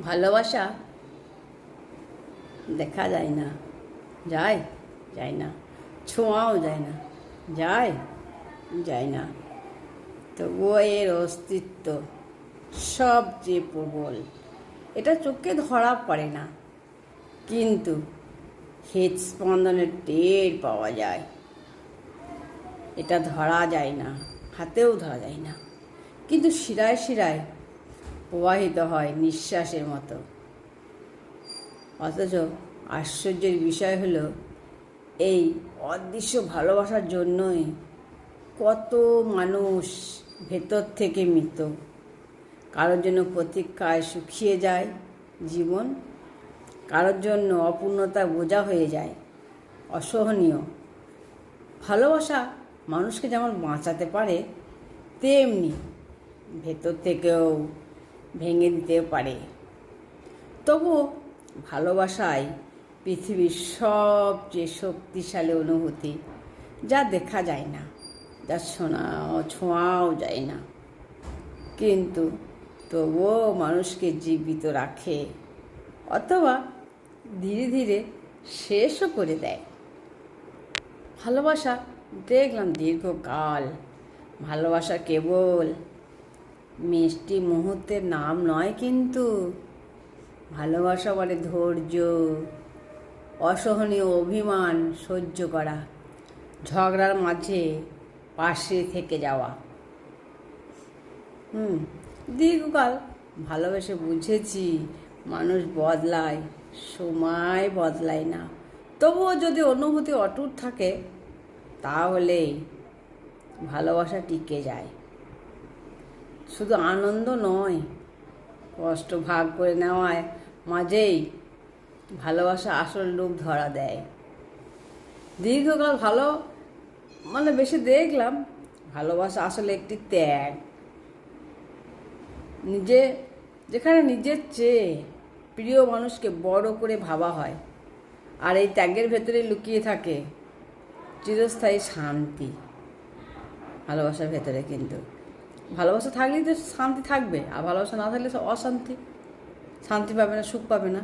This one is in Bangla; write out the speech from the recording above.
ভালোবাসা দেখা যায় না, যায় যায় না, ছোঁয়াও যায় না, যায় যায় না, তবুও এর অস্তিত্ব সবচেয়ে প্রবল। এটা চোখে ধরা পড়ে না, কিন্তু হৃদস্পন্দনের টের পাওয়া যায়। এটা ধরা যায় না, হাতেও ধরা যায় না, কিন্তু শিরায় শিরায় প্রবাহিত হয় নিঃশ্বাসের মতো। অথচ আশ্চর্যের বিষয় হলো, এই অদৃশ্য ভালোবাসার জন্যই কত মানুষ ভেতর থেকে মৃত। কারোর জন্য প্রতীক্ষায় শুকিয়ে যায় জীবন, কারোর জন্য অপূর্ণতা বোঝা হয়ে যায়, অসহনীয়। ভালোবাসা মানুষকে যেমন বাঁচাতে পারে, তেমনি ভেতর থেকেও ভেঙে দিতে পারে। তবু ভালোবাসাই পৃথিবীর সবচেয়ে শক্তিশালী অনুভূতি, যা দেখা যায় না, যা ছোঁয়াও যায় না, কিন্তু তবুও মানুষকে জীবিত রাখে, অথবা ধীরে ধীরে শেষও করে দেয়। ভালোবাসা দেখলাম দীর্ঘকাল। ভালোবাসা কেবল মিষ্টি মুহূর্তের নাম নয়, কিন্তু ভালোবাসা বলে ধৈর্য, অসহনীয় অভিমান সহ্য করা, ঝগড়ার মাঝে পাশে থেকে যাওয়া। দীর্ঘকাল ভালোবেসে বুঝেছি মানুষ বদলায়, সময় বদলায় না। তবুও যদি অনুভূতি অটুট থাকে, তাহলে ভালোবাসা টিকে যায়। শুধু আনন্দ নয়, কষ্ট ভাগ করে নেওয়ায় মাঝেই ভালোবাসা আসল রূপ ধরা দেয়। দীর্ঘকাল বেশি দেখলাম ভালোবাসা আসলে একটি ত্যাগ। যেখানে নিজের চেয়ে প্রিয় মানুষকে বড় করে ভাবা হয়, আর এই ত্যাগের ভেতরে লুকিয়ে থাকে চিরস্থায়ী শান্তি। ভালোবাসার ভেতরে কিন্তু ভালোবাসা থাকলেই তো শান্তি থাকবে, আর ভালোবাসা না থাকলে অশান্তি, শান্তি পাবে না, সুখ পাবে না।